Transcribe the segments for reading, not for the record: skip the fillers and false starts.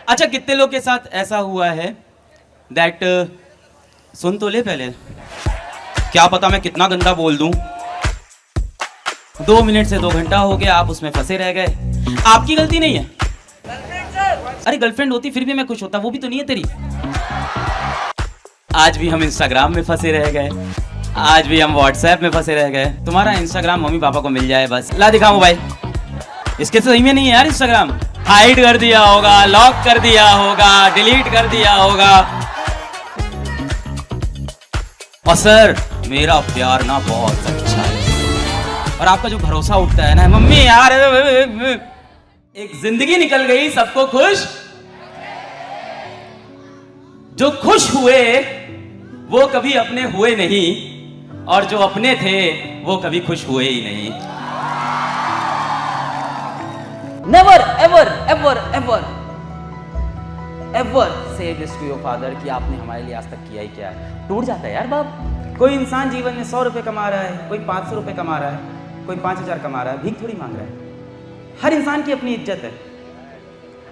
अच्छा, कितने लोग के साथ ऐसा हुआ है दैट सुन तो ले पहले, क्या पता मैं कितना गंदा बोल दूं। 2 मिनट से 2 घंटा हो गया, आप उसमें फंसे रह गए। आपकी गलती नहीं है। अरे गर्लफ्रेंड होती फिर भी मैं खुश होता, वो भी तो नहीं है तेरी। आज भी हम इंस्टाग्राम में फंसे रह गए, आज भी हम व्हाट्सएप में फंसे रह गए। तुम्हारा इंस्टाग्राम मम्मी पापा को मिल जाए बस। ला दिखाऊं भाई, इसके सही में नहीं है यार। इंस्टाग्राम हाइड कर दिया होगा, लॉक कर दिया होगा, डिलीट कर दिया होगा। और सर मेरा प्यार ना बहुत अच्छा है, और आपका जो भरोसा उठता है ना मम्मी यार, एक जिंदगी निकल गई सबको खुश। जो खुश हुए वो कभी अपने हुए नहीं, और जो अपने थे वो कभी खुश हुए ही नहीं। Never ever ever ever ever say this to your father कि आपने हमारे लिए आज तक किया ही क्या है। टूट जाता है यार बाप। कोई इंसान जीवन में 100 रुपए कमा रहा है, कोई 500 रुपए कमा रहा है, कोई 5000 कमा रहा है, भीख थोड़ी मांग रहा है। हर इंसान की अपनी इज्जत है।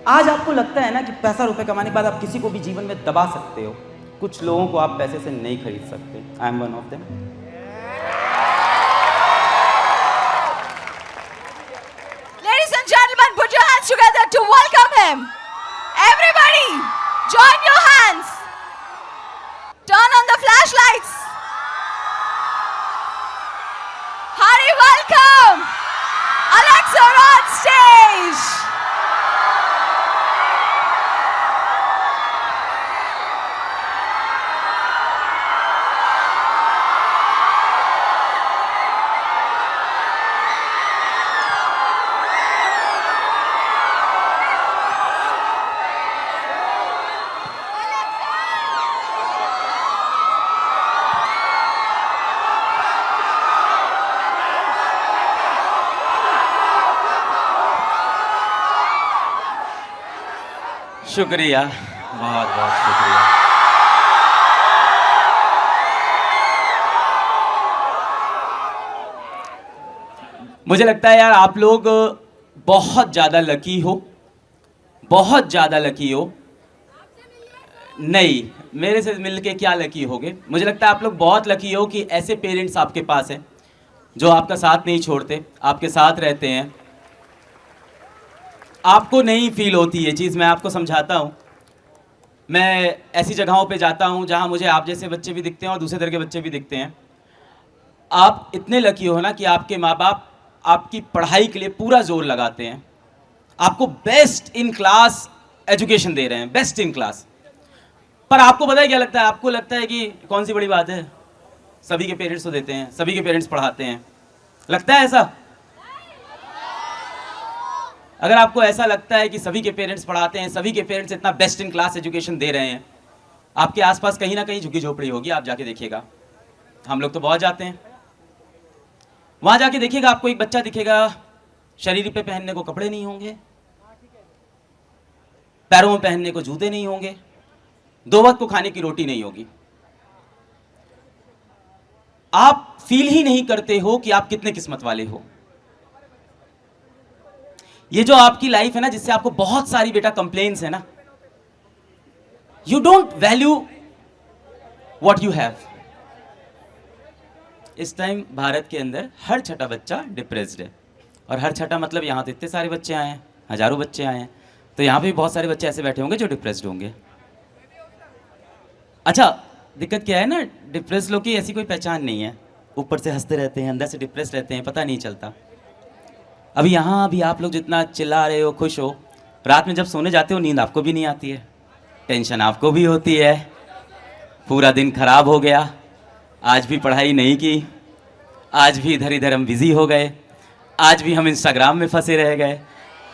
आज आपको लगता है ना कि पैसा रुपए कमाने के बाद आप किसी को भी जीवन में दबा सकते हो, कुछ लोगों को आप पैसे से नहीं खरीद सकते। I am one of them. Ladies and gentlemen, put your hands together to welcome him. Everybody, join your hands. Turn on the flashlights. Hearty welcome, Alexa on stage. शुक्रिया, बहुत बहुत शुक्रिया। मुझे लगता है यार आप लोग बहुत ज़्यादा लकी हो, बहुत ज़्यादा लकी हो। नहीं, मेरे से मिलके क्या लकी होगे। मुझे लगता है आप लोग बहुत लकी हो कि ऐसे पेरेंट्स आपके पास हैं जो आपका साथ नहीं छोड़ते, आपके साथ रहते हैं। आपको नहीं फील होती ये चीज़, मैं आपको समझाता हूँ। मैं ऐसी जगहों पे जाता हूँ जहाँ मुझे आप जैसे बच्चे भी दिखते हैं और दूसरे तरह के बच्चे भी दिखते हैं। आप इतने लकी हो ना कि आपके माँ बाप आपकी पढ़ाई के लिए पूरा जोर लगाते हैं, आपको बेस्ट इन क्लास एजुकेशन दे रहे हैं, बेस्ट इन क्लास। पर आपको पता है क्या लगता है? आपको लगता है कि कौन सी बड़ी बात है, सभी के पेरेंट्स तो देते हैं, सभी के पेरेंट्स पढ़ाते हैं। लगता है ऐसा? अगर आपको ऐसा लगता है कि सभी के पेरेंट्स पढ़ाते हैं, सभी के पेरेंट्स इतना बेस्ट इन क्लास एजुकेशन दे रहे हैं, आपके आसपास कहीं ना कहीं झुग्गी झोपड़ी होगी, आप जाके देखिएगा। हम लोग तो बहुत जाते हैं, वहां जाके देखिएगा, आपको एक बच्चा दिखेगा, शरीर पे पहनने को कपड़े नहीं होंगे, पैरों में पहनने को जूते नहीं होंगे, 2 वक्त को खाने की रोटी नहीं होगी। आप फील ही नहीं करते हो कि आप कितने किस्मत वाले हो। ये जो आपकी लाइफ है ना, जिससे आपको बहुत सारी बेटा कंप्लेन्स है ना, you don't value what you have. इस टाइम भारत के अंदर हर छठा बच्चा डिप्रेस्ड है, और हर छठा मतलब यहाँ तो इतने सारे बच्चे आए हैं, हजारों बच्चे आए हैं, तो यहाँ पे भी बहुत सारे बच्चे ऐसे बैठे होंगे जो डिप्रेस्ड होंगे। अच्छा, दिक्कत क्या है ना, डिप्रेस लोग की ऐसी कोई पहचान नहीं है, ऊपर से हंसते रहते हैं, अंदर से डिप्रेस रहते हैं, पता नहीं चलता। अभी यहाँ भी आप लोग जितना चिल्ला रहे हो, खुश हो, रात में जब सोने जाते हो नींद आपको भी नहीं आती है, टेंशन आपको भी होती है, पूरा दिन खराब हो गया, आज भी पढ़ाई नहीं की, आज भी इधर इधर हम बिज़ी हो गए, आज भी हम इंस्टाग्राम में फंसे रह गए,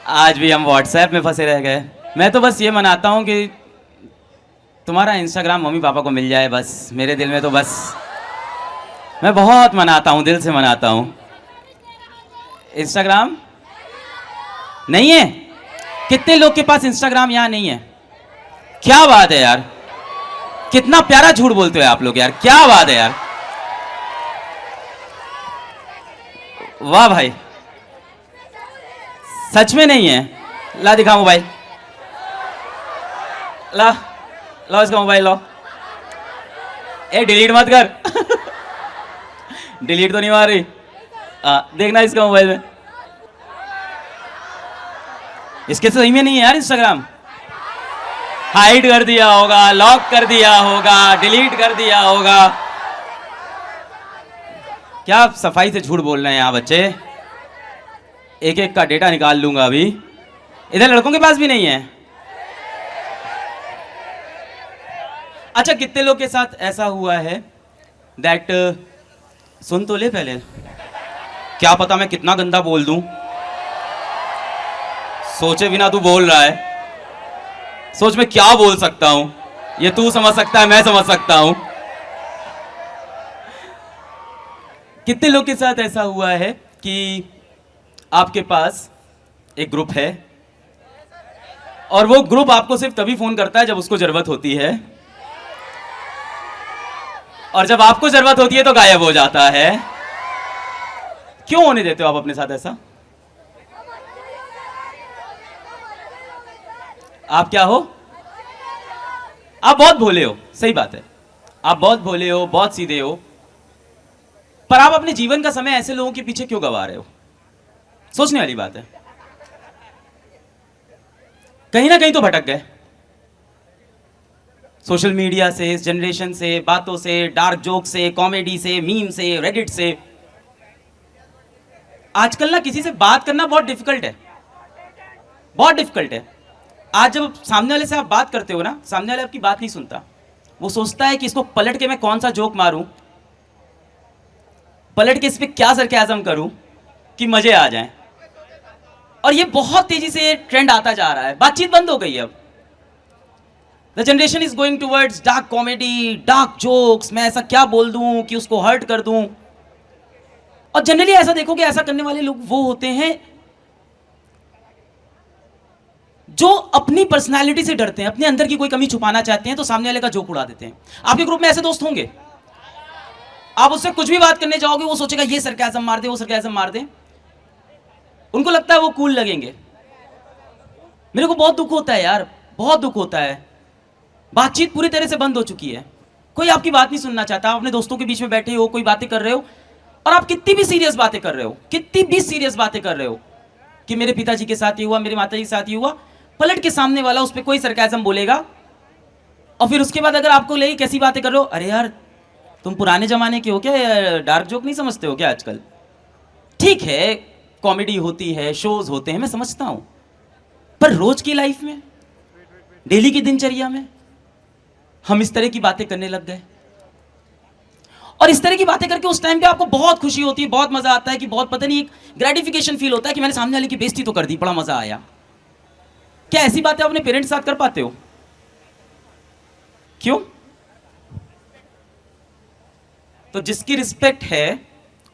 आज भी हम व्हाट्सएप में फंसे रह गए। मैं तो बस ये मनाता हूँ कि तुम्हारा इंस्टाग्राम मम्मी पापा को मिल जाए बस। मेरे दिल में तो बस, मैं बहुत मनाता हूँ, दिल से मनाता हूँ। इंस्टाग्राम नहीं है? कितने लोग के पास इंस्टाग्राम यहाँ नहीं है? क्या बात है यार, कितना प्यारा झूठ बोलते हो आप लोग यार, क्या बात है यार, वाह भाई। सच में नहीं है? ला दिखाऊं भाई। ला लो इसका मोबाइल लो। ए डिलीट मत कर। डिलीट तो नहीं मार रही। देखना इसका मोबाइल में। इसके सही में नहीं है यार इंस्टाग्राम। हाइड कर दिया होगा, लॉक कर दिया होगा, डिलीट कर दिया होगा। क्या आप सफाई से झूठ बोल रहे हैं यहाँ बच्चे? एक एक का डेटा निकाल लूंगा अभी। इधर लड़कों के पास भी नहीं है। अच्छा, कितने लोग के साथ ऐसा हुआ है दैट सुन तो ले पहले, क्या पता मैं कितना गंदा बोल दूं, सोचे बिना तू बोल रहा है, सोच मैं क्या बोल सकता हूं, ये तू समझ सकता है, मैं समझ सकता हूं। कितने लोग के साथ ऐसा हुआ है कि आपके पास एक ग्रुप है और वो ग्रुप आपको सिर्फ तभी फोन करता है जब उसको जरूरत होती है, और जब आपको जरूरत होती है तो गायब हो जाता है। क्यों होने देते हो आप अपने साथ ऐसा? आप क्या हो? आप बहुत भोले हो, सही बात है, आप बहुत भोले हो, बहुत सीधे हो, पर आप अपने जीवन का समय ऐसे लोगों के पीछे क्यों गवा रहे हो? सोचने वाली बात है। कहीं ना कहीं तो भटक गए सोशल मीडिया से, इस जनरेशन से, बातों से, डार्क जोक से, कॉमेडी से, मीम से, रेडिट से। आजकल ना किसी से बात करना बहुत डिफिकल्ट है, बहुत डिफिकल्ट है। आज जब सामने वाले से आप बात करते हो ना, सामने वाले आपकी बात नहीं सुनता, वो सोचता है कि इसको पलट के मैं कौन सा जोक मारूं, पलट के इस पे क्या सरकाज़म करूं कि मजे आ जाएं। और ये बहुत तेजी से ट्रेंड आता जा रहा है, बातचीत बंद हो गई है अब। The generation is going towards dark comedy, dark jokes, मैं ऐसा क्या बोल दूं कि उसको हर्ट कर दूं। और जनरली ऐसा देखोगे, ऐसा करने वाले लोग वो होते हैं जो अपनी पर्सनालिटी से डरते हैं, अपने अंदर की कोई कमी छुपाना चाहते हैं तो सामने वाले का जोक उड़ा देते हैं। आपके ग्रुप में ऐसे दोस्त होंगे, आप उससे कुछ भी बात करने जाओगे वो सोचेगा ये सरकाज़म मार दे, वो सरकाज़म मार दे, उनको लगता है वो कूल लगेंगे। मेरे को बहुत दुख होता है यार, बहुत दुख होता है। बातचीत पूरी तरह से बंद हो चुकी है, कोई आपकी बात नहीं सुनना चाहता। आप अपने दोस्तों के बीच में बैठे हो, कोई बातें कर रहे हो, और आप कितनी भी सीरियस बातें कर रहे हो, कितनी भी सीरियस बातें कर रहे हो कि मेरे पिताजी के साथ ये हुआ, मेरे माताजी के साथ ये हुआ, पलट के सामने वाला उस पर कोई सरकाज़म बोलेगा। और फिर उसके बाद अगर आपको लगी कैसी बातें कर रहे हो, अरे यार तुम पुराने जमाने के हो क्या, डार्क जोक नहीं समझते हो क्या आजकल? ठीक है, कॉमेडी होती है, शोज होते हैं, मैं समझता हूं, पर रोज की लाइफ में, डेली की दिनचर्या में हम इस तरह की बातें करने लग गए। और इस तरह की बातें करके उस टाइम पे आपको बहुत खुशी होती है, बहुत मजा आता है, कि बहुत पता नहीं एक ग्रेटिफिकेशन फील होता है कि मैंने सामने वाले की बेइज्जती तो कर दी, बड़ा मजा आया। क्या ऐसी बातें अपने पेरेंट्स के साथ कर पाते हो? क्यों? तो जिसकी रिस्पेक्ट है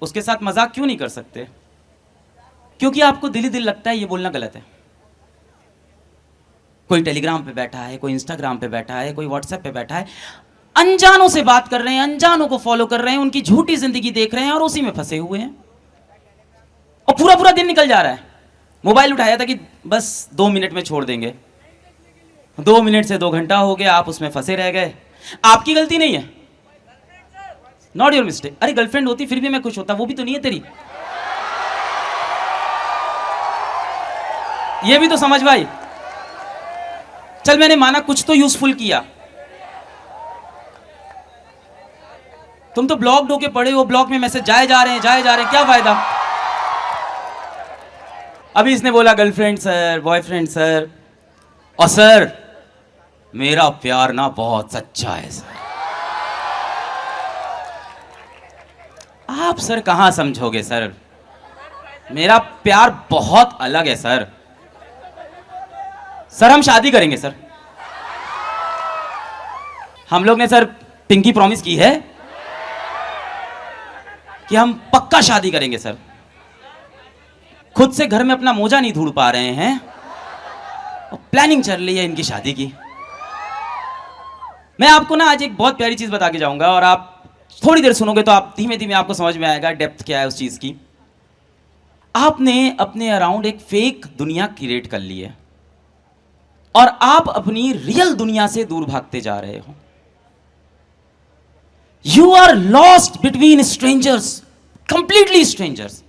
उसके साथ मजाक क्यों नहीं कर सकते? क्योंकि आपको दिल ही दिल लगता है ये बोलना गलत है। कोई टेलीग्राम पे बैठा है, कोई इंस्टाग्राम पे बैठा है, कोई व्हाट्सएप पे बैठा है, अनजानों से बात कर रहे हैं, अनजानों को फॉलो कर रहे हैं, उनकी झूठी जिंदगी देख रहे हैं और उसी में फंसे हुए हैं। और पूरा पूरा दिन निकल जा रहा है, मोबाइल उठाया था कि बस 2 मिनट में छोड़ देंगे, 2 मिनट से 2 घंटा हो गया, आप उसमें फंसे रह गए। आपकी गलती नहीं है, नॉट योर मिस्टेक। अरे गर्लफ्रेंड होती फिर भी मैं खुश होता, वो भी तो नहीं है तेरी, ये भी तो समझ भाई। चल मैंने माना कुछ तो यूजफुल किया, तुम तो ब्लॉक होके पड़े हो, ब्लॉक में मैसेज जाए जा रहे हैं, जाए जा रहे हैं, क्या फायदा? अभी इसने बोला गर्लफ्रेंड सर, बॉयफ्रेंड सर, और सर मेरा प्यार ना बहुत सच्चा है सर। आप सर कहां समझोगे सर, मेरा प्यार बहुत अलग है सर। सर हम शादी करेंगे सर, हम लोग ने सर पिंकी प्रॉमिस की है कि हम पक्का शादी करेंगे सर। खुद से घर में अपना मोजा नहीं ढूंढ पा रहे हैं और प्लानिंग चल रही है इनकी शादी की। मैं आपको ना आज एक बहुत प्यारी चीज बता के जाऊंगा और आप थोड़ी देर सुनोगे तो आप धीमे धीमे आपको समझ में आएगा डेप्थ क्या है उस चीज की। आपने अपने अराउंड एक फेक दुनिया क्रिएट कर ली है, और आप अपनी रियल दुनिया से दूर भागते जा रहे हो। You are lost between strangers, completely strangers.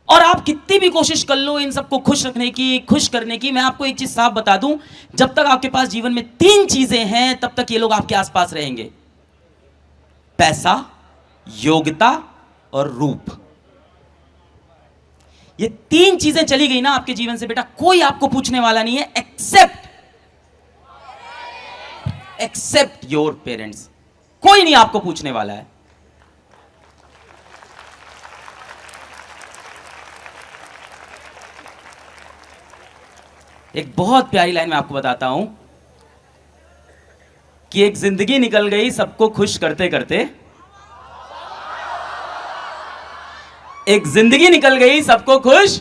और आप कितनी भी कोशिश कर लो इन सबको खुश रखने की, खुश करने की, मैं आपको एक चीज साफ बता दूं, जब तक आपके पास जीवन में 3 चीजें हैं तब तक ये लोग आपके आसपास रहेंगे। पैसा, योग्यता और रूप। ये 3 चीजें चली गई ना आपके जीवन से बेटा, कोई आपको पूछने वाला नहीं है एक्सेप्ट योर पेरेंट्स। कोई नहीं आपको पूछने वाला है। एक बहुत प्यारी लाइन मैं आपको बताता हूं कि एक जिंदगी निकल गई सबको खुश करते करते, एक जिंदगी निकल गई सबको खुश,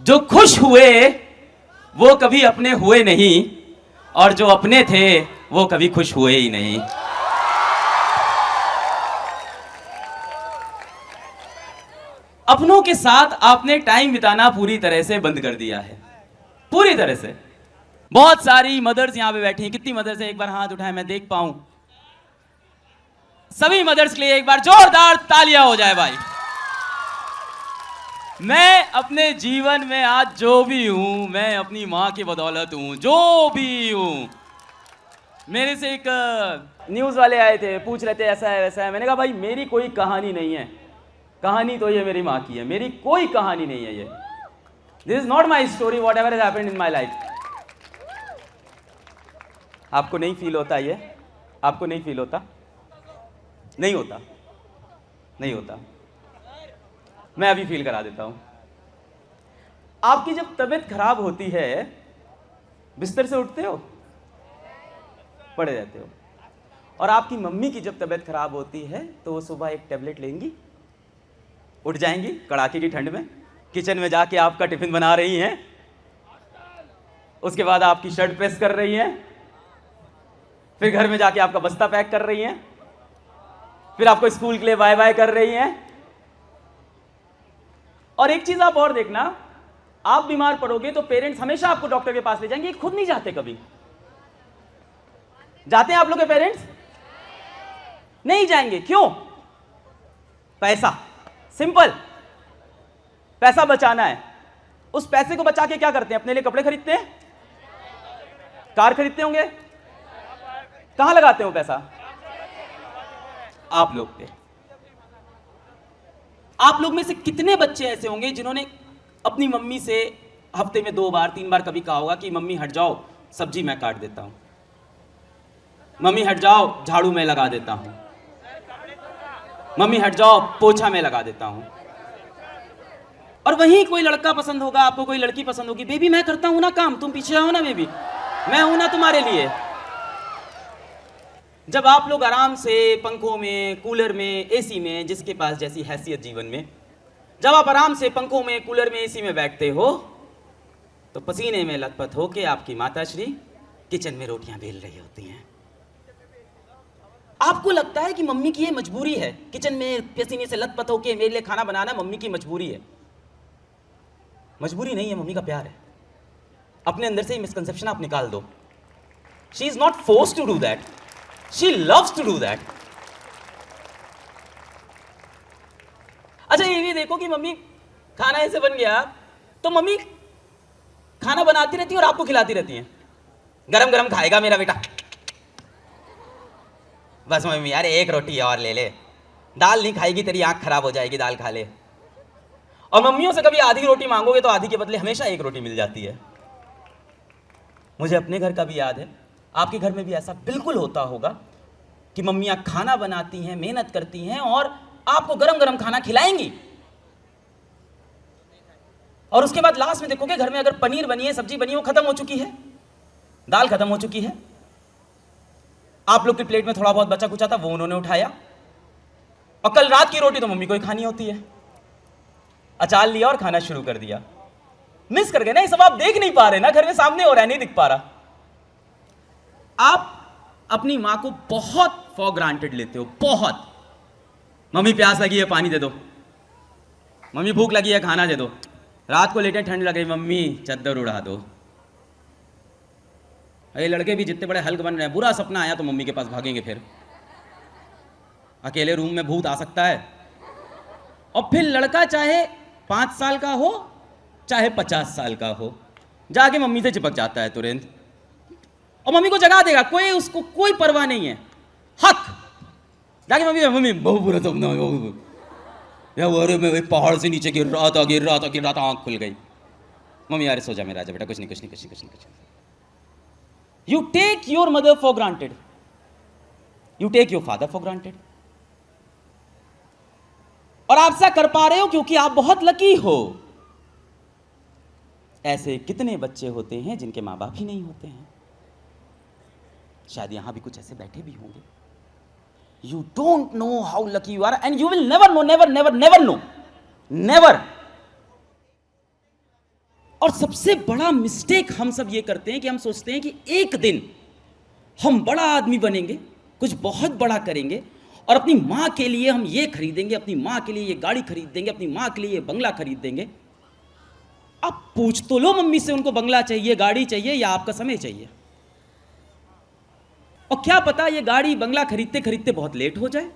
जो खुश हुए वो कभी अपने हुए नहीं, और जो अपने थे वो कभी खुश हुए ही नहीं। अपनों के साथ आपने टाइम बिताना पूरी तरह से बंद कर दिया है, पूरी तरह से। बहुत सारी मदर्स यहां पे बैठी हैं। कितनी मदर्स हैं? एक बार हाथ उठाएं, मैं देख पाऊं। सभी मदर्स के लिए एक बार जोरदार तालियां हो जाए भाई। मैं अपने जीवन में आज जो भी हूं, मैं अपनी मां की बदौलत हूं, जो भी हूं। मेरे से एक न्यूज वाले आए थे, पूछ रहे थे ऐसा है वैसा है। मैंने कहा भाई मेरी कोई कहानी नहीं है, कहानी तो ये मेरी माँ की है, मेरी कोई कहानी नहीं है। ये this is not my story, what ever has happened in my life. आपको नहीं फील होता ये? आपको नहीं फील होता? नहीं होता, नहीं होता। मैं अभी फील करा देता हूं। आपकी जब तबीयत खराब होती है, बिस्तर से उठते हो, पड़े रहते हो। और आपकी मम्मी की जब तबीयत खराब होती है तो वो सुबह एक टेबलेट लेंगी, उठ जाएंगी कड़ाके की ठंड में, किचन में जाके आपका टिफिन बना रही हैं, उसके बाद आपकी शर्ट प्रेस कर रही हैं, फिर घर में जाके आपका बस्ता पैक कर रही हैं, फिर आपको स्कूल के लिए बाय बाय कर रही हैं। और एक चीज आप और देखना, आप बीमार पड़ोगे तो पेरेंट्स हमेशा आपको डॉक्टर के पास ले जाएंगे, खुद नहीं जाते। कभी जाते हैं आप लोग के पेरेंट्स? नहीं जाएंगे। क्यों? पैसा, सिंपल। पैसा बचाना है। उस पैसे को बचा के क्या करते हैं? अपने लिए कपड़े खरीदते हैं, कार खरीदते होंगे। कहां लगाते हो पैसा? आप लोग पे। आप लोग में से कितने बच्चे ऐसे होंगे जिन्होंने अपनी मम्मी से हफ्ते में 2 बार 3 बार कभी कहा होगा कि मम्मी हट जाओ, सब्जी मैं काट देता हूं, मम्मी हट जाओ, झाड़ू मैं लगा देता हूं, मम्मी हट जाओ, पोछा मैं लगा देता हूं। और वहीं कोई लड़का पसंद होगा आपको, कोई लड़की पसंद होगी, बेबी मैं करता हूं ना काम, तुम पीछे आओ ना बेबी, मैं हूं ना तुम्हारे लिए। जब आप लोग आराम से पंखों में, कूलर में, एसी में, जिसके पास जैसी हैसियत जीवन में, जब आप आराम से पंखों में, कूलर में, एसी में बैठते हो तो पसीने में लथपथ होके आपकी माताश्री किचन में रोटियां बेल रही होती हैं। आपको लगता है कि मम्मी की ये मजबूरी है, किचन में पसीने से लथपथ होके मेरे लिए खाना बनाना मम्मी की मजबूरी है। मजबूरी नहीं है, मम्मी का प्यार है। अपने अंदर से ही मिसकंसेप्शन आप निकाल दो। She is not forced to do that, she loves to do that. अच्छा ये भी देखो कि मम्मी खाना ऐसे बन गया तो मम्मी खाना बनाती रहती है और आपको खिलाती रहती है। गरम गरम खाएगा मेरा बेटा, बस मम्मी यार एक रोटी और ले ले, दाल नहीं खाएगी तेरी आंख खराब हो जाएगी, दाल खा ले। और मम्मियों से कभी आधी रोटी मांगोगे तो आधी के बदले हमेशा एक रोटी मिल जाती है। मुझे अपने घर का भी याद है, आपके घर में भी ऐसा बिल्कुल होता होगा कि मम्मियां खाना बनाती हैं, मेहनत करती हैं और आपको गरम गरम खाना खिलाएंगी। और उसके बाद लास्ट में देखोगे घर में अगर पनीर बनी है, सब्जी बनी है, वो खत्म हो चुकी है, दाल खत्म हो चुकी है। आप लोग की प्लेट में थोड़ा बहुत बचा कुचा था, वो उन्होंने उठाया। और कल रात की रोटी तो मम्मी को ही खानी होती है, अचार लिया और खाना शुरू कर दिया। मिस कर गए ना, ये सब आप देख नहीं पा रहे ना, घर में सामने हो रहा है, नहीं दिख पा रहा। आप अपनी मां को बहुत फॉर ग्रांटेड लेते हो, बहुत। मम्मी प्यास लगी है पानी दे दो, मम्मी भूख लगी है खाना दे दो, रात को लेटे ठंड लग रही, मम्मी चद्दर उड़ा दो। ये लड़के भी जितने बड़े हल्क बन रहे हैं, बुरा सपना आया तो मम्मी के पास भागेंगे फिर। अकेले रूम में भूत आ सकता है। और फिर लड़का चाहे 5 साल का हो चाहे 50 साल का हो, जाके मम्मी से चिपक जाता है तुरंत और मम्मी को जगा देगा, कोई उसको कोई परवाह नहीं है। हक जाके मम्मी मम्मी बहुत बुरा सपना या वो, अरे मैं वही पहाड़ से नीचे गिर रहा था, आंख खुल गई। मम्मी यार सो जा मेरा राजा बेटा, कुछ नहीं। You take your mother for granted, you take your father for granted. और आप ऐसा कर पा रहे हो क्योंकि आप बहुत लकी हो। ऐसे कितने बच्चे होते हैं जिनके माँ बाप ही नहीं होते हैं। शायद यहां भी कुछ ऐसे बैठे भी होंगे। You don't know how lucky you are and you will never know, never. और सबसे बड़ा मिस्टेक हम सब ये करते हैं कि हम सोचते हैं कि एक दिन हम बड़ा आदमी बनेंगे, कुछ बहुत बड़ा करेंगे और अपनी मां के लिए हम ये खरीदेंगे, अपनी मां के लिए ये गाड़ी खरीद देंगे, अपनी मां के लिए ये बंगला खरीद देंगे। अब पूछ तो लो मम्मी से, उनको बंगला चाहिए, गाड़ी चाहिए या आपका समय चाहिए। और क्या पता ये गाड़ी बंगला खरीदते खरीदते बहुत लेट हो जाए।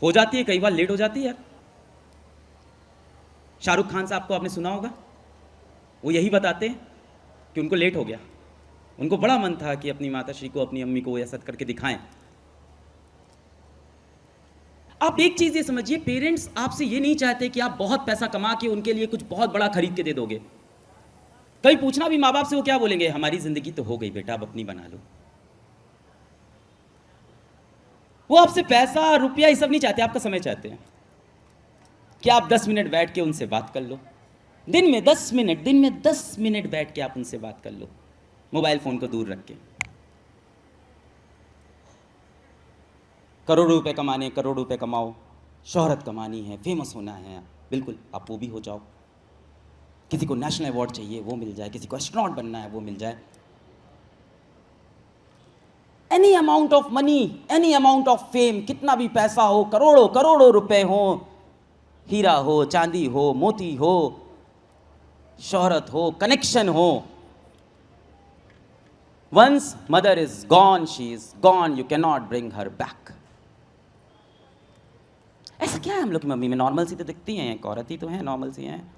हो जाती है, कई बार लेट हो जाती है। शाहरुख खान साहब को आपने सुना होगा, वो यही बताते हैं कि उनको लेट हो गया। उनको बड़ा मन था कि अपनी माताश्री को, अपनी अम्मी को ऐसा करके दिखाएं। आप एक चीज ये समझिए, पेरेंट्स आपसे ये नहीं चाहते कि आप बहुत पैसा कमा के उनके लिए कुछ बहुत बड़ा खरीद के दे दोगे। कहीं पूछना भी माँ बाप से, वो क्या बोलेंगे, हमारी जिंदगी तो हो गई बेटा, अब अपनी बना लो। वो आपसे पैसा रुपया ये सब नहीं चाहते, आपका समय चाहते हैं कि आप 10 मिनट बैठ के उनसे बात कर लो। दिन में 10 मिनट बैठ के आप उनसे बात कर लो, मोबाइल फोन को दूर रख के। करोड़ों रुपए कमाने, करोड़ों रुपए कमाओ, शोहरत कमानी है, फेमस होना है, बिल्कुल आप वो भी हो जाओ। किसी को नेशनल अवार्ड चाहिए, वो मिल जाए। किसी को एस्ट्रोनॉट बनना है, वो मिल जाए। Any amount of money, any amount of fame, कितना भी पैसा हो, करोड़ों करोड़ों रुपए हो, हीरा हो, चांदी हो, मोती हो, शोहरत हो, कनेक्शन हो, once mother is gone, she is gone, you can not bring her back. ऐसा क्या है हम लोग की मम्मी में? नॉर्मल सी तो दिखती हैं, एक औरत ही तो है, नॉर्मल सी हैं।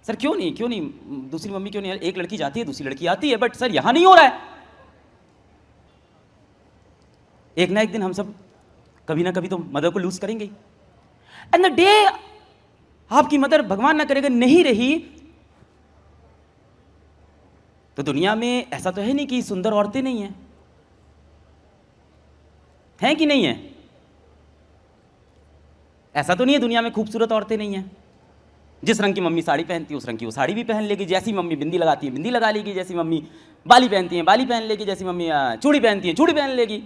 सर क्यों नहीं दूसरी मम्मी क्यों नहीं? एक लड़की जाती है, दूसरी लड़की आती है, बट सर यहां नहीं हो रहा है। एक ना एक दिन हम सब कभी ना कभी तो मदर को लूज करेंगे। एंड द डे आपकी मदर भगवान ना करेगा नहीं रही, तो दुनिया में ऐसा तो है नहीं कि सुंदर औरतें नहीं हैं, हैं कि नहीं है? ऐसा तो नहीं है दुनिया में खूबसूरत औरतें नहीं हैं। जिस रंग की मम्मी साड़ी पहनती है उस रंग की वो साड़ी भी पहन लेगी, जैसी मम्मी बिंदी लगाती है बिंदी लगा लेगी, जैसी मम्मी बाली पहनती है बाली पहन लेगी, जैसी मम्मी चूड़ी पहनती है चूड़ी पहन लेगी,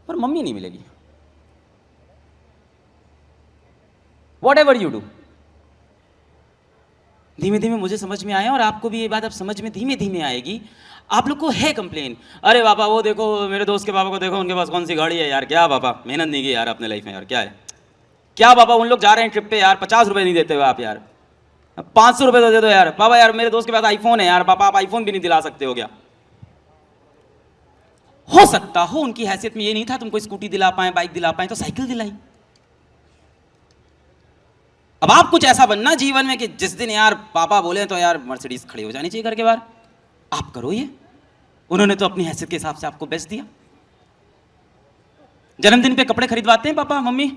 पर मम्मी नहीं मिलेगी। What ever you do. धीमे धीमे मुझे समझ में आया और आपको भी ये बात अब समझ में धीमे धीमे आएगी। आप लोग को है कंप्लेन, अरे पापा वो देखो मेरे दोस्त के पापा को देखो, उनके पास कौन सी गाड़ी है यार, क्या पापा मेहनत नहीं की यार अपने लाइफ में यार, क्या है क्या पापा उन लोग जा रहे हैं ट्रिप पे यार, 50 रुपए नहीं देते हो आप यार, 500 रुपए तो दे दो यार। पापा यार मेरे दोस्त के पास आईफोन है यार, पापा आप आईफोन भी नहीं दिला सकते हो क्या? हो सकता हो उनकी हैसियत में ये नहीं था तुमको स्कूटी दिला पाए, बाइक दिला पाए, तो साइकिल दिलाई। अब आप कुछ ऐसा बनना जीवन में कि जिस दिन यार पापा बोले तो यार मर्सिडीज खड़ी हो जानी चाहिए घर के बाहर, आप करो ये। उन्होंने तो अपनी हैसियत के हिसाब से आपको बेच दिया। जन्मदिन पे कपड़े खरीदवाते हैं पापा मम्मी,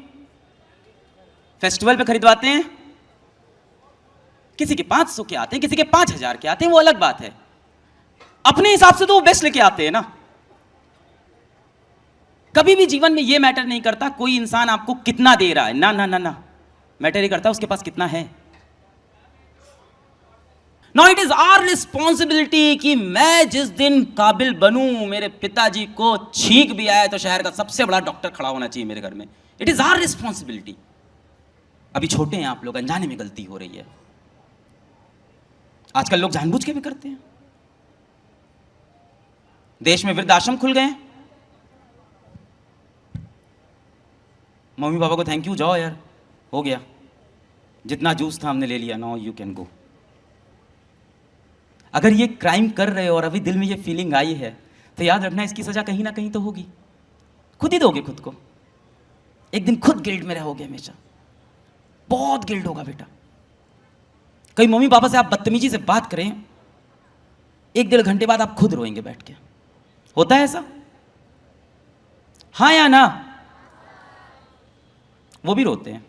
फेस्टिवल पे खरीदवाते हैं, किसी के 500 के आते हैं, किसी के 5000 के आते हैं, वो अलग बात है। अपने हिसाब से तो वो बेस्ट लेके आते हैं ना। कभी भी जीवन में ये मैटर नहीं करता कोई इंसान आपको कितना दे रहा है, ना ना ना ना, मैटर ही करता उसके पास कितना है। Now it is our responsibility कि मैं जिस दिन काबिल बनूं, मेरे पिताजी को छींक भी आए तो शहर का सबसे बड़ा डॉक्टर खड़ा होना चाहिए मेरे घर में। It is our responsibility. अभी छोटे हैं आप लोग, अनजाने में गलती हो रही है। आजकल लोग जानबूझ के भी करते हैं। देश में वृद्धाश्रम खुल गए हैं, मम्मी पापा को थैंक यू, जाओ यार हो गया। जितना जूस था हमने ले लिया, नाउ यू कैन गो। अगर ये क्राइम कर रहे हो और अभी दिल में ये फीलिंग आई है तो याद रखना इसकी सजा कहीं ना कहीं तो होगी, खुद ही दोगे खुद को। एक दिन खुद गिल्ट में रहोगे हमेशा, बहुत गिल्ट होगा बेटा। कई मम्मी पापा से आप बदतमीजी से बात करें, 1-1.5 घंटे बाद आप खुद रोएंगे बैठ के। होता है ऐसा? हाँ या ना? वो भी रोते हैं।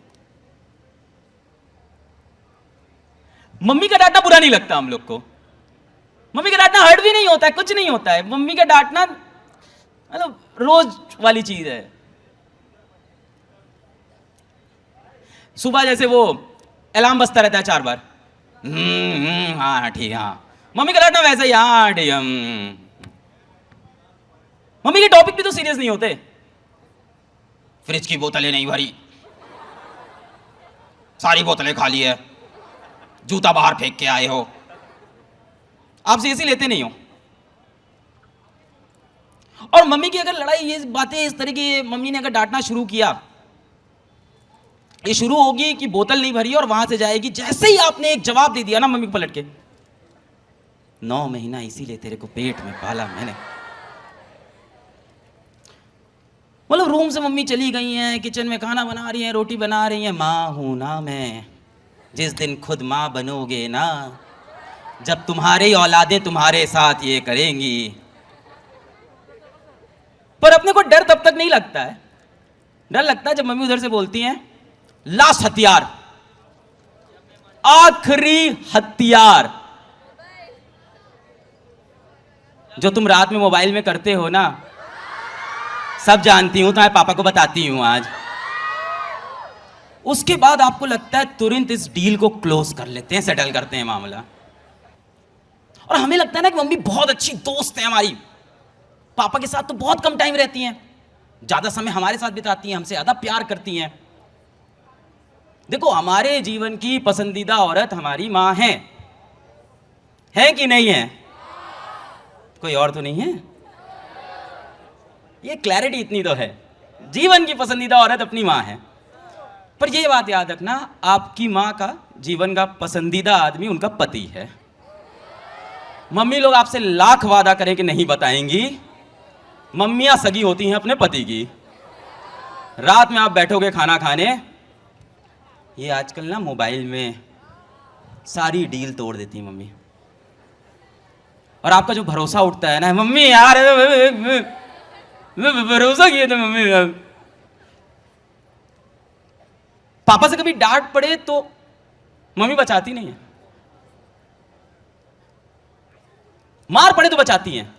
मम्मी का डांटना बुरा नहीं लगता हम लोग को, मम्मी का डांटना हर्ट भी नहीं होता है, कुछ नहीं होता है। मम्मी का डांटना मतलब रोज वाली चीज है। सुबह जैसे वो अलार्म बजता रहता है 4 बार, हाँ ठीक, हाँ। मम्मी का डांटना वैसे ही, हाँ ठीक। मम्मी के टॉपिक भी तो सीरियस नहीं होते। फ्रिज की बोतलें नहीं भरी, सारी बोतलें खाली है, जूता बाहर फेंक के आए हो। आप सीरियसली लेते नहीं हो। और मम्मी की अगर लड़ाई, ये बातें इस तरह की, मम्मी ने अगर डांटना शुरू किया, ये शुरू होगी कि बोतल नहीं भरी और वहां से जाएगी। जैसे ही आपने एक जवाब दे दिया ना मम्मी को पलट के, 9 महीना इसीलिए तेरे को पेट में पाला मैंने। मतलब रूम से मम्मी चली गई हैं, किचन में खाना बना रही हैं, रोटी बना रही हैं। माँ हूं ना मैं, जिस दिन खुद माँ बनोगे ना, जब तुम्हारी औलादें तुम्हारे साथ ये करेंगी। पर अपने को डर तब तक नहीं लगता है। डर लगता है जब मम्मी उधर से बोलती हैं, लास्ट हथियार, आखिरी हथियार, जो तुम रात में मोबाइल में करते हो ना, सब जानती हूं, तुम्हारे पापा को बताती हूं आज। उसके बाद आपको लगता है तुरंत इस डील को क्लोज कर लेते हैं, सेटल करते हैं मामला। और हमें लगता है ना कि मम्मी बहुत अच्छी दोस्त है हमारी, पापा के साथ तो बहुत कम टाइम रहती हैं, ज्यादा समय हमारे साथ बिताती हैं, हमसे ज्यादा प्यार करती हैं। देखो, हमारे जीवन की पसंदीदा औरत हमारी मां है कि नहीं है? कोई और तो नहीं है? ये क्लैरिटी इतनी तो है, जीवन की पसंदीदा औरत अपनी मां है। पर ये बात याद रखना, आपकी मां का जीवन का पसंदीदा आदमी उनका पति है। मम्मी लोग आपसे लाख वादा करें कि नहीं बताएंगी, मम्मियां सगी होती हैं अपने पति की। रात में आप बैठोगे खाना खाने, ये आजकल ना मोबाइल में सारी डील तोड़ देती है मम्मी। और आपका जो भरोसा उठता है ना, मम्मी यार भरोसा किया था मम्मी। पापा से कभी डांट पड़े तो मम्मी बचाती नहीं है, मार पड़े तो बचाती हैं।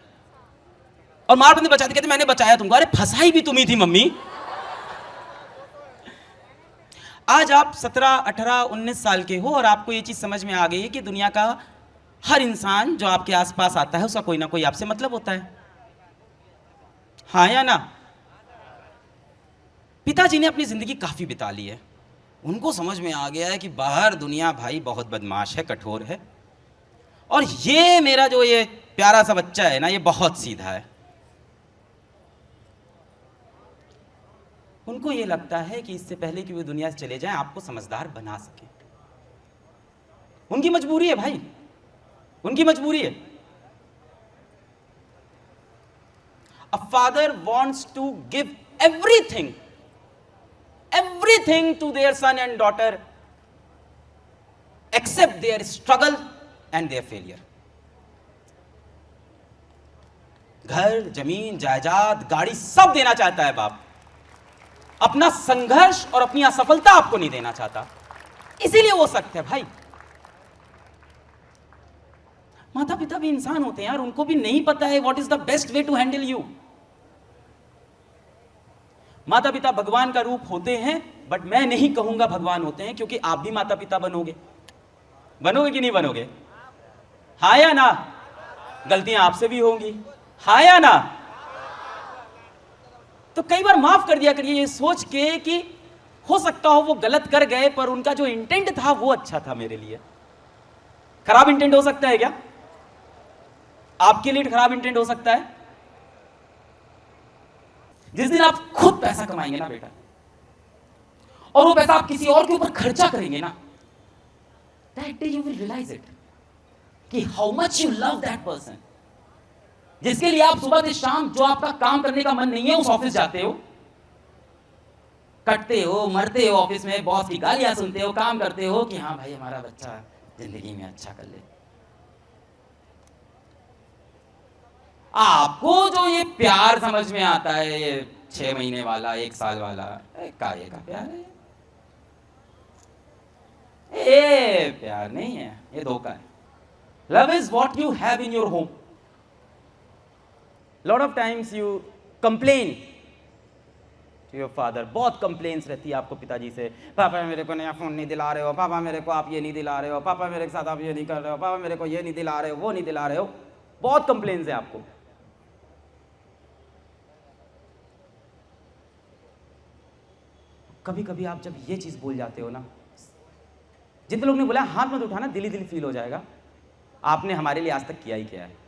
और मार पड़े बचाती, कहती मैंने बचाया तुमको। अरे फंसाई भी तुम ही थी मम्मी। आज आप 17, 18, 19 साल के हो और आपको ये चीज समझ में आ गई है कि दुनिया का हर इंसान जो आपके आसपास आता है उसका कोई ना कोई आपसे मतलब होता है। हाँ या ना? पिताजी ने अपनी जिंदगी काफी बिता ली है, उनको समझ में आ गया है कि बाहर दुनिया भाई बहुत बदमाश है, कठोर है, और ये मेरा जो ये प्यारा सा बच्चा है ना, ये बहुत सीधा है। उनको ये लगता है कि इससे पहले कि वो दुनिया से चले जाएं, आपको समझदार बना सके। उनकी मजबूरी है भाई, उनकी मजबूरी है। A father wants to give everything to their son and daughter except their struggle and their failure. घर, जमीन, जायदाद, गाड़ी सब देना चाहता है बाप, अपना संघर्ष और अपनी असफलता आपको नहीं देना चाहता। इसीलिए वो सख्त है भाई। माता पिता भी इंसान होते हैं यार, उनको भी नहीं पता है what is the best way to handle you. माता पिता भगवान का रूप होते हैं, बट मैं नहीं कहूंगा भगवान होते हैं, क्योंकि आप भी माता पिता बनोगे कि नहीं बनोगे? हाँ या ना? गलतियां आपसे भी होंगी, हाँ या ना? तो कई बार माफ कर दिया करिए, ये सोच के कि हो सकता हो वो गलत कर गए, पर उनका जो इंटेंट था वो अच्छा था मेरे लिए। खराब इंटेंट हो सकता है क्या? आपके लिए खराब इंटेंट हो सकता है। जिस दिन आप खुद पैसा कमाएंगे ना बेटा, और वो पैसा आप किसी और के ऊपर खर्चा करेंगे ना, that day you will realise it कि how much you love that person, जिसके लिए आप सुबह से शाम, जो आपका काम करने का मन नहीं है, उस ऑफिस जाते हो, कटते हो, मरते हो ऑफिस में, बॉस की गालियां सुनते हो, काम करते हो कि हाँ भाई हमारा बच्चा जिंदगी में अच्छा कर ले। आपको जो ये प्यार समझ में आता है, ये 6 महीने वाला, 1 साल वाला, काहे का प्यार है? ये प्यार नहीं है, ये धोखा है। Love is what you have in your home. Lot of times you complain to your father, बहुत कंप्लेन्स रहती है आपको पिताजी से, पापा मेरे को नया फोन नहीं दिला रहे हो, पापा मेरे को आप ये नहीं दिला रहे हो, पापा मेरे के साथ आप ये नहीं कर रहे हो, पापा मेरे को ये नहीं दिला रहे हो, वो नहीं दिला रहे हो, बहुत कंप्लेन्स है आपको। कभी कभी आप जब ये चीज बोल जाते हो ना, जितने लोग ने बोला हाथ मत उठाना, दिली दिली फील हो जाएगा, आपने हमारे लिए आज तक किया ही क्या है।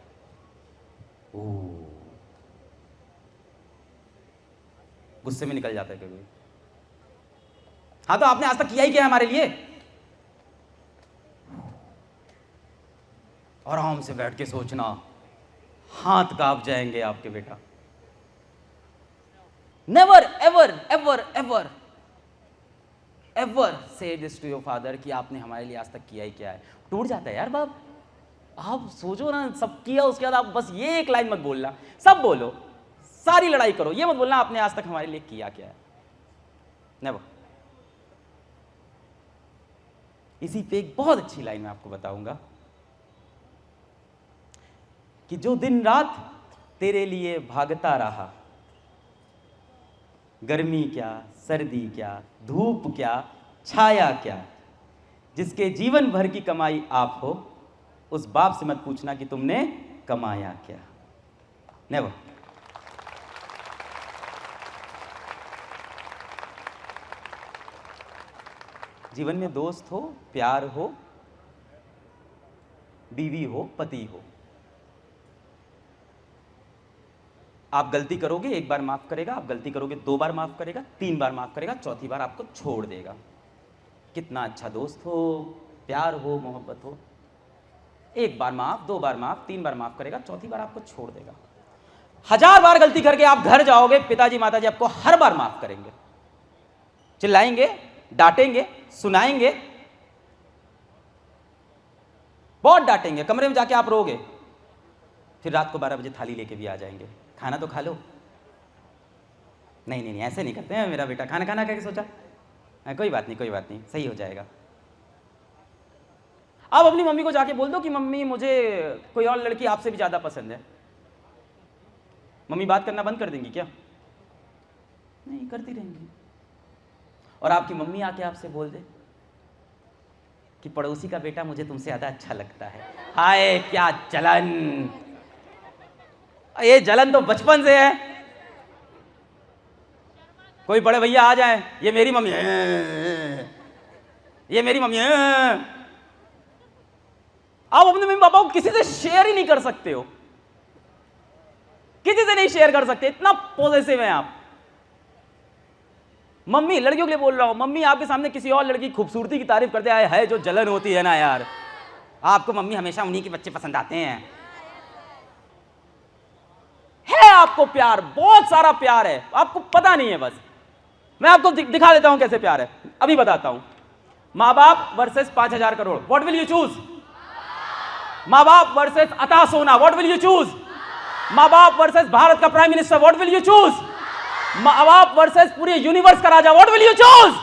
गुस्से में निकल जाता है कभी। हाँ तो आपने आज तक किया ही क्या है हमारे लिए। आराम से बैठ के सोचना, हाथ कांप जाएंगे आपके बेटा। Never ever ever ever ever say this to your father कि आपने हमारे लिए आज तक किया ही क्या है। टूट जाता है यार बाप। आप सोचो ना, सब किया, उसके बाद आप बस ये एक लाइन मत बोलना, सब बोलो, सारी लड़ाई करो, ये मत बोलना आपने आज तक हमारे लिए किया क्या है। नेवर। इसी पे एक बहुत अच्छी लाइन मैं आपको बताऊंगा कि जो दिन रात तेरे लिए भागता रहा, गर्मी क्या, सर्दी क्या, धूप क्या, छाया क्या, जिसके जीवन भर की कमाई आप हो, उस बाप से मत पूछना कि तुमने कमाया क्या। नेवर। जीवन में दोस्त हो, प्यार हो, बीवी हो, पति हो, आप गलती करोगे 1 बार माफ करेगा, आप गलती करोगे 2 बार माफ करेगा, 3 बार माफ करेगा, चौथी बार आपको छोड़ देगा। कितना अच्छा दोस्त हो, प्यार हो, मोहब्बत हो, 1 बार माफ, 2 बार माफ, 3 बार माफ करेगा, चौथी बार आपको छोड़ देगा। 1000 बार गलती करके आप घर जाओगे, पिताजी माताजी आपको हर बार माफ करेंगे, चिल्लाएंगे, डांटेंगे, सुनाएंगे, बहुत डांटेंगे, कमरे में जाके आप रोगे, फिर रात को 12 बजे थाली लेके भी आ जाएंगे, खाना तो खा लो। नहीं नहीं नहीं, ऐसे नहीं करते हैं मेरा बेटा, खाना खाना क्या सोचा, कोई बात नहीं, कोई बात नहीं, सही हो जाएगा। आप अपनी मम्मी को जाके बोल दो कि मम्मी मुझे कोई और लड़की आपसे भी ज्यादा पसंद है, मम्मी बात करना बंद कर देंगी क्या? नहीं, करती रहेंगी। और आपकी मम्मी आके आपसे बोल दे कि पड़ोसी का बेटा मुझे तुमसे ज्यादा अच्छा लगता है, हाय क्या जलन। ये जलन तो बचपन से है। कोई बड़े भैया आ जाए, ये मेरी मम्मी है, ये मेरी मम्मी है। आप अपने मम्मी पापा को किसी से शेयर ही नहीं कर सकते हो, किसी से नहीं शेयर कर सकते, इतना पॉजिटिव है आप। मम्मी, लड़कियों के लिए बोल रहा हूं, मम्मी आपके सामने किसी और लड़की की खूबसूरती की तारीफ करते आए है, जो जलन होती है ना यार। आपको मम्मी हमेशा उन्हीं के बच्चे पसंद आते हैं। है आपको प्यार, बहुत सारा प्यार है, आपको पता नहीं है। बस मैं आपको दिखा देता हूं कैसे प्यार है, अभी बताता हूं। माँ बाप versus 5000 crore, what will you choose? माँ बाप वर्सेस अता सोना, व्हाट विल यू चूज? माँ बाप वर्सेस भारत का prime minister, what will you choose? माँ बाप वर्सेस पूरे यूनिवर्स का राजा, व्हाट विल यू चूज?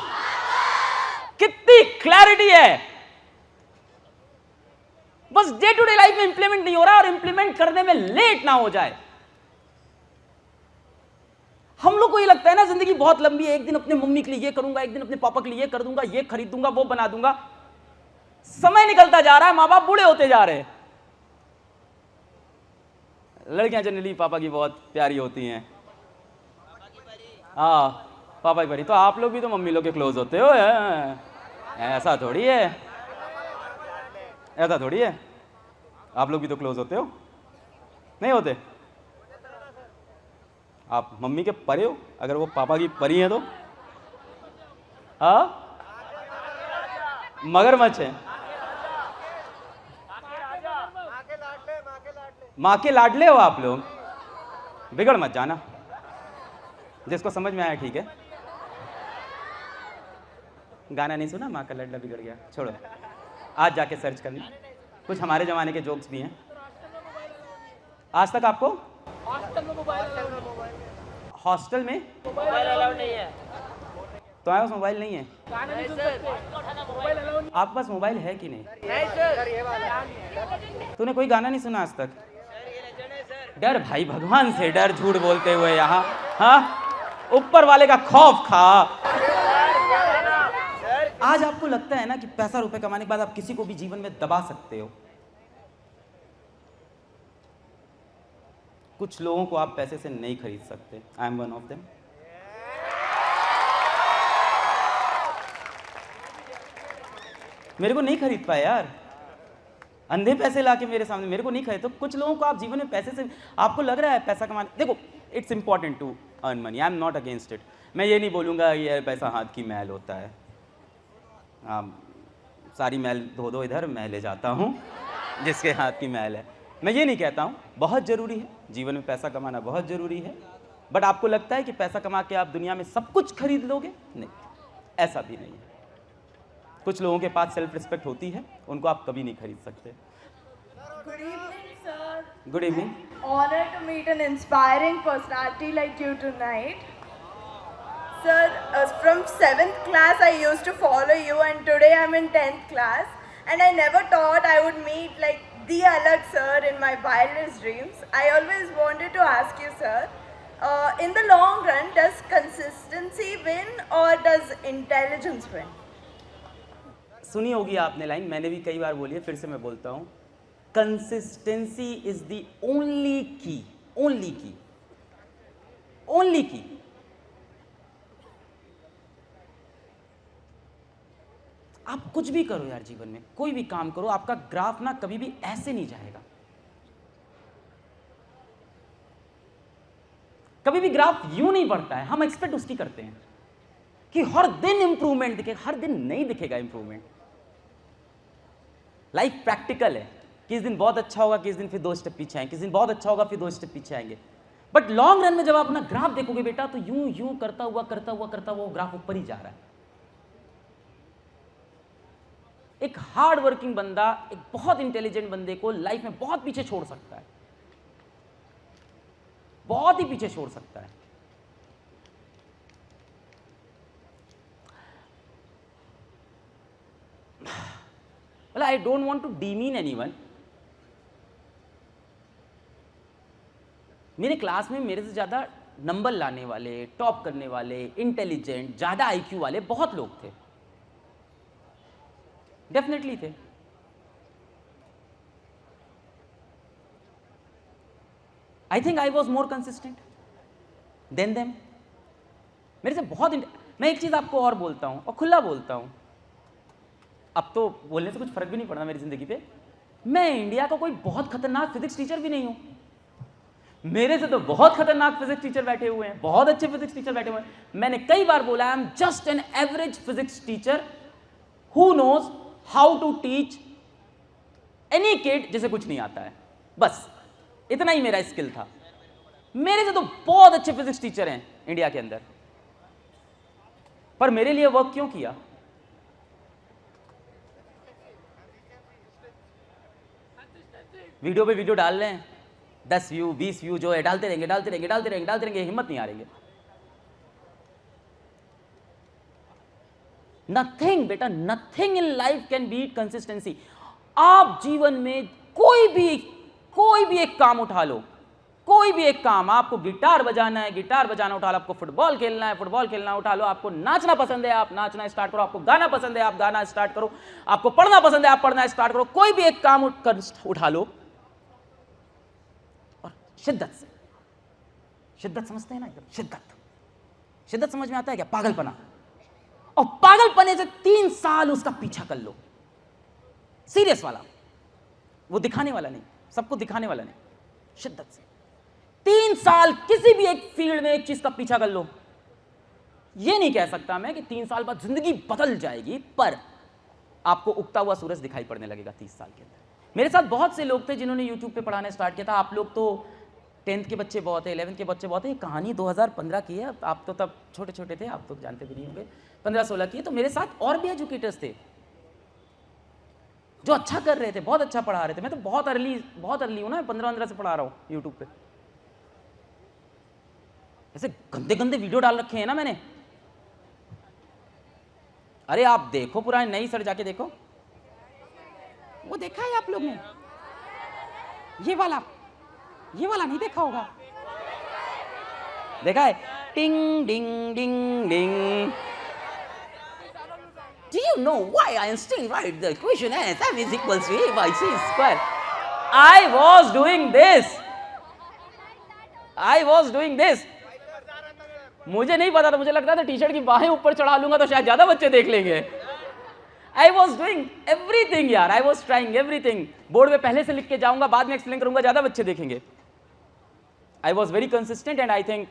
कितनी क्लैरिटी है। बस डे टू डे लाइफ में इंप्लीमेंट नहीं हो रहा, और इंप्लीमेंट करने में लेट ना हो जाए। हम लोग को ये लगता है ना जिंदगी बहुत लंबी है, एक दिन अपने मम्मी के लिए ये करूंगा, एक दिन अपने पापा के लिए ये कर दूंगा, ये खरीद दूंगा, वो बना दूंगा। समय निकलता जा रहा है, माँ बाप बूढ़े होते जा रहे हैं। लड़कियां जनरली पापा की बहुत प्यारी होती हैं। हाँ, पापा की परी। तो आप लोग भी तो मम्मी लोग के क्लोज होते हो, ऐसा थोड़ी है, ऐसा थोड़ी है। आप लोग भी तो क्लोज होते हो, नहीं होते? आप मम्मी के परे हो, अगर वो पापा की परी है तो। हाँ, मगरमच्छ है। माँ के लाडले हो आप लोग, बिगड़ मत जाना। जिसको समझ में आया ठीक है। गाना नहीं सुना, माँ का लड्डा बिगड़ गया, छोड़ो, आज जाके सर्च करना, कुछ हमारे जमाने के जोक्स भी हैं। आज तक आपको हॉस्टल में मोबाइल अलाउड नहीं है। तो आया, मोबाइल नहीं है आपके पास? मोबाइल है कि नहीं? तूने कोई गाना नहीं सुना आज तक? डर भाई भगवान से डर, झूठ बोलते हुए यहाँ। हाँ, ऊपर वाले का खौफ खा। आज आपको लगता है ना कि पैसा रुपए कमाने के बाद आप किसी को भी जीवन में दबा सकते हो। कुछ लोगों को आप पैसे से नहीं खरीद सकते। I am one of them. मेरे को नहीं खरीद पाए यार, अंधे पैसे लाके मेरे सामने, मेरे को नहीं खरीद। तो कुछ लोगों को आप जीवन में पैसे से, आपको लग रहा है पैसा कमाने, देखो it's important to earn money, I am not against it. मैं ये नहीं बोलूँगा ये पैसा हाथ की मैल होता है। सारी मैल धो दो इधर, मैं ले जाता हूँ जिसके हाथ की मैल है। मैं ये नहीं कहता हूँ, बहुत ज़रूरी है जीवन में पैसा कमाना, बहुत ज़रूरी है। बट आपको लगता है कि पैसा कमा के आप दुनिया में सब कुछ खरीद लोगे? नहीं, ऐसा भी नहीं है। कुछ लोगों के पास सेल्फ रिस्पेक्ट होती है, उनको आप कभी नहीं खरीद सकते। Good evening, sir. Good evening. Honored to meet an inspiring personality like you tonight. Sir, from 7th class I used to follow you, and today I'm in 10th class, and I never thought I would meet like the Alag sir in my wildest dreams. I always wanted to ask you, sir, in the long run, does consistency win or does intelligence win? सुनी होगी आपने line, मैंने भी कई बार बोली है, फिर से मैं बोलता हूँ। कंसिस्टेंसी इज द ओनली की, ओनली की, ओनली की। आप कुछ भी करो यार जीवन में, कोई भी काम करो, आपका ग्राफ ना कभी भी ऐसे नहीं जाएगा। कभी भी ग्राफ यूं नहीं बढ़ता है। हम एक्सपेक्ट उसकी करते हैं कि हर दिन इंप्रूवमेंट दिखेगा, हर दिन नहीं दिखेगा इंप्रूवमेंट। लाइफ प्रैक्टिकल है, किस दिन बहुत अच्छा होगा, किस दिन फिर 2 स्टेप पीछे आएंगे, किस दिन बहुत अच्छा होगा फिर 2 स्टेप पीछे आएंगे। बट लॉन्ग रन में जब आप अपना ग्राफ देखोगे बेटा, तो यूं यूं करता हुआ वो ग्राफ ऊपर ही जा रहा है। एक हार्ड वर्किंग बंदा एक बहुत इंटेलिजेंट बंदे को लाइफ में बहुत पीछे छोड़ सकता है, बहुत ही पीछे छोड़ सकता है। Well, I don't want to demean anyone. मेरे क्लास में मेरे से ज़्यादा नंबर लाने वाले, टॉप करने वाले, इंटेलिजेंट, ज़्यादा आईक्यू वाले बहुत लोग थे, डेफिनेटली थे। I think I was more consistent then them. मेरे से बहुत मैं एक चीज़ आपको और बोलता हूँ, और खुला बोलता हूँ, अब तो बोलने से कुछ फर्क भी नहीं पड़ना मेरी जिंदगी पे। मैं इंडिया का कोई बहुत खतरनाक फिजिक्स टीचर भी नहीं हूं। मेरे से तो बहुत खतरनाक फिजिक्स टीचर बैठे हुए हैं, बहुत अच्छे फिजिक्स टीचर बैठे हुए हैं। मैंने कई बार बोला, I am just an average physics teacher who knows how to teach any kid जिसे कुछ नहीं आता है। बस इतना ही मेरा स्किल था। मेरे से तो बहुत अच्छे फिजिक्स टीचर हैं इंडिया के अंदर, पर मेरे लिए वर्क क्यों किया? वीडियो पे वीडियो डाल रहे हैं, 10 व्यू 20 व्यू जो है डालते रहेंगे, हिम्मत नहीं आ रही है। नथिंग बेटा, nothing in life can beat consistency. आप जीवन में कोई भी एक काम उठा लो, कोई भी एक काम, आपको गिटार बजाना है, गिटार बजाना उठा लो, आपको फुटबॉल खेलना है, फुटबॉल खेलना उठा लो, आपको नाचना पसंद है, आप नाचना स्टार्ट करो, आपको गाना पसंद है, आप गाना स्टार्ट करो, आपको पढ़ना पसंद है, आप पढ़ना स्टार्ट करो। कोई भी एक काम उठा लो और शिद्दत समझते हैं ना, एकदम शिद्दत समझ में आता है क्या? पागलपना। और पागलपने से 3 साल उसका पीछा कर लो, सीरियस वाला, वो दिखाने वाला नहीं, सबको दिखाने वाला नहीं, शिद्दत से 3 साल किसी भी एक फील्ड में एक चीज का पीछा कर लो। ये नहीं कह सकता मैं कि 3 साल बाद जिंदगी बदल जाएगी, पर आपको उगता हुआ सूरज दिखाई पड़ने लगेगा 30 साल के अंदर। मेरे साथ बहुत से लोग थे जिन्होंने यूट्यूब पे पढ़ाना स्टार्ट किया था। आप लोग तो 10th के बच्चे बहुत है, 11th के बच्चे बहुत है। ये कहानी 2015 की है, आप तो तब छोटे छोटे थे, आप तो जानते भी नहीं होंगे। 15-16 की है। तो मेरे साथ और भी एजुकेटर्स थे जो अच्छा कर रहे थे, बहुत अच्छा पढ़ा रहे थे। मैं तो बहुत अर्ली हूँ ना, 15 से पढ़ा रहा हूँ यूट्यूब पे। ऐसे गंदे गंदे वीडियो डाल रखे हैं ना मैंने। अरे आप देखो पुराने, नई सर जाके देखो, वो देखा है आप लोग ने? ये वाला नहीं देखा होगा। देखा है? टिंग डिंग डिंग डिंग। Do you know why Einstein write the equation as m is equals to a by c square? I was doing this. मुझे नहीं पता था, मुझे लगता था टी शर्ट की बाहें ऊपर चढ़ा लूंगा तो शायद ज्यादा बच्चे देख लेंगे। I was doing everything यार, I was trying everything. Board में पहले से लिख के जाऊंगा, बाद में एक्सप्लेन करूंगा, ज्यादा बच्चे देखेंगे। I was very consistent and I think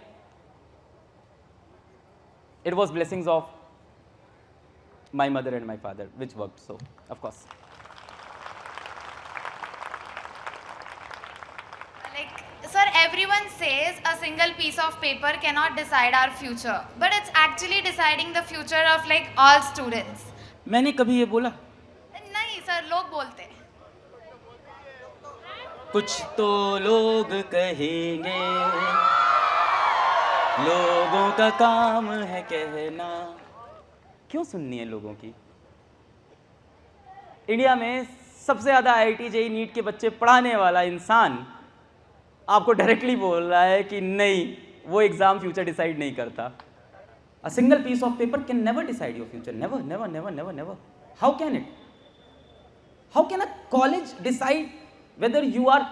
it was blessings of my mother and my father which worked, so of course. Like, sir, everyone says a single piece of paper cannot decide our future, but it's actually deciding the future of like all students. मैंने कभी ये बोला? नहीं sir, लोग बोलते हैं। कुछ तो लोग कहेंगे, लोगों का काम है कहना। क्यों सुननी है लोगों की? इंडिया में सबसे ज्यादा IIT JEE नीट के बच्चे पढ़ाने वाला इंसान आपको डायरेक्टली बोल रहा है कि नहीं, वो एग्जाम फ्यूचर डिसाइड नहीं करता। A single piece of paper can never decide your future. Never, never, never, never, never. How can it? How can a college decide whether you are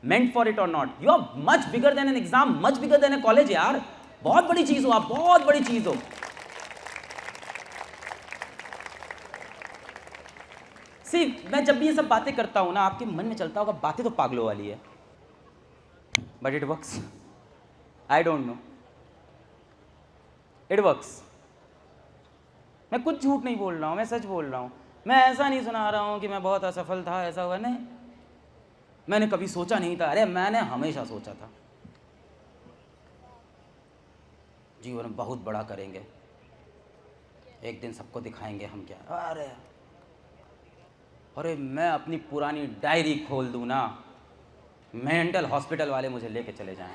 meant for it or not? You are much bigger than an exam, much bigger than a college यार। बहुत बड़ी चीज हो आप, बहुत बड़ी चीज हो। See, मैं जब भी ये सब बातें करता हूँ ना, आपके मन में चलता होगा बातें तो पागलों वाली है, but it works. I don't know. It works. मैं कुछ झूठ नहीं बोल रहा हूँ, मैं सच बोल रहा हूँ। मैं ऐसा नहीं सुना रहा हूँ कि मैं बहुत असफल था, ऐसा हुआ नहीं। मैंने कभी सोचा नहीं था, अरे मैंने हमेशा सोचा था जीवन में बहुत बड़ा करेंगे, एक दिन सबको दिखाएंगे हम क्या। अरे मैं अपनी पुरानी डायरी खोल दूँ ना, मेंटल हॉस्पिटल वाले मुझे लेके चले जाएं।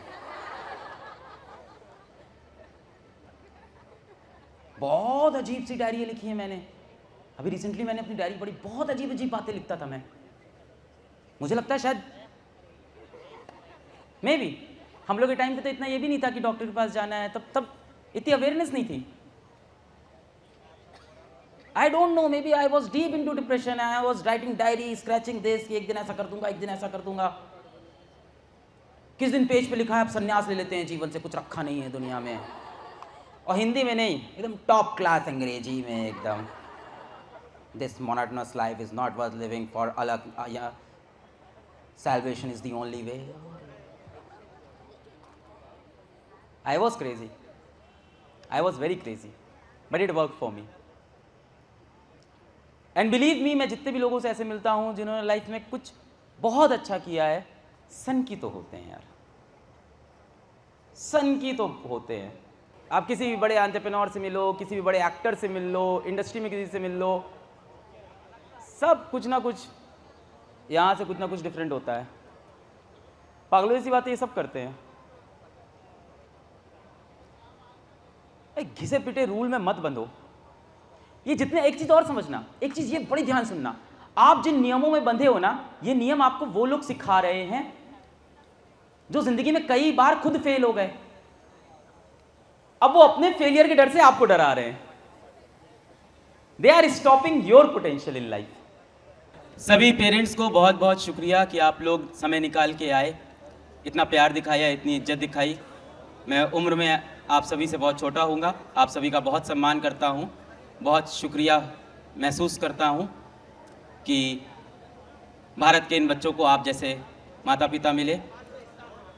बहुत अजीब सी डायरी लिखी है मैंने। अभी रिसेंटली मैंने अपनी डायरी पढ़ी, बहुत अजीब अजीब बातें लिखता था मैं। मुझे लगता है शायद मे बी हम लोग के टाइम पे तो इतना ये भी नहीं था कि डॉक्टर के पास जाना है, तब इतनी अवेयरनेस नहीं थी। I don't know, maybe I was deep into depression, I was writing diary, scratching this कि एक दिन ऐसा कर दूंगा, एक दिन ऐसा कर दूंगा। किस दिन पेज पे लिखा है अब संन्यास ले लेते हैं जीवन से, कुछ रखा नहीं है दुनिया में, और हिंदी में नहीं, एकदम टॉप क्लास अंग्रेजी में एकदम। This monotonous life is not worth living for अलग, salvation is the only way. I was crazy. I was very crazy, but it worked for me. And believe me, मैं जितने भी लोगों से ऐसे मिलता हूँ जिन्होंने लाइफ में कुछ बहुत अच्छा किया है, सन की तो होते हैं यार, सन की तो होते हैं। आप किसी भी बड़े एंटरप्रेन्योर से मिलो, किसी भी बड़े एक्टर से मिल लो, इंडस्ट्री में किसी से मिल लो, सब कुछ ना कुछ यहाँ से कुछ ना कुछ डिफरेंट होता है। पागलों जैसी बातें ये सब करते हैं। घिसे पिटे रूल में मत बंधो। ये जितने, एक चीज और समझना, एक चीज ये बड़ी ध्यान सुनना, आप जिन नियमों में बंधे हो ना, ये नियम आपको वो लोग सिखा रहे हैं जो जिंदगी में कई बार खुद फेल हो गए। अब वो अपने फेलियर के डर से आपको डरा रहे हैं। They are stopping your potential in life. सभी पेरेंट्स को बहुत बहुत शुक्रिया कि आप लोग समय निकाल के आए, इतना प्यार दिखाया, इतनी इज्जत दिखाई। मैं उम्र में आप सभी से बहुत छोटा हूँगा, आप सभी का बहुत सम्मान करता हूँ, बहुत शुक्रिया महसूस करता हूँ कि भारत के इन बच्चों को आप जैसे माता पिता मिले।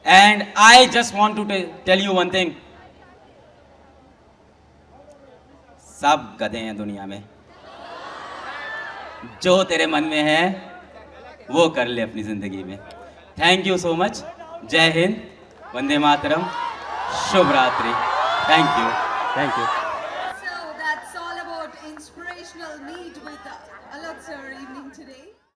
And I just want to tell you one thing, सब गधे हैं दुनिया में। जो तेरे मन में है वो कर ले अपनी ज़िंदगी में। Thank you so much. जय हिंद, वंदे मातरम, शुभ रात्रि। Thank you. Thank you. So that's all about inspirational meet with Alok sir evening today.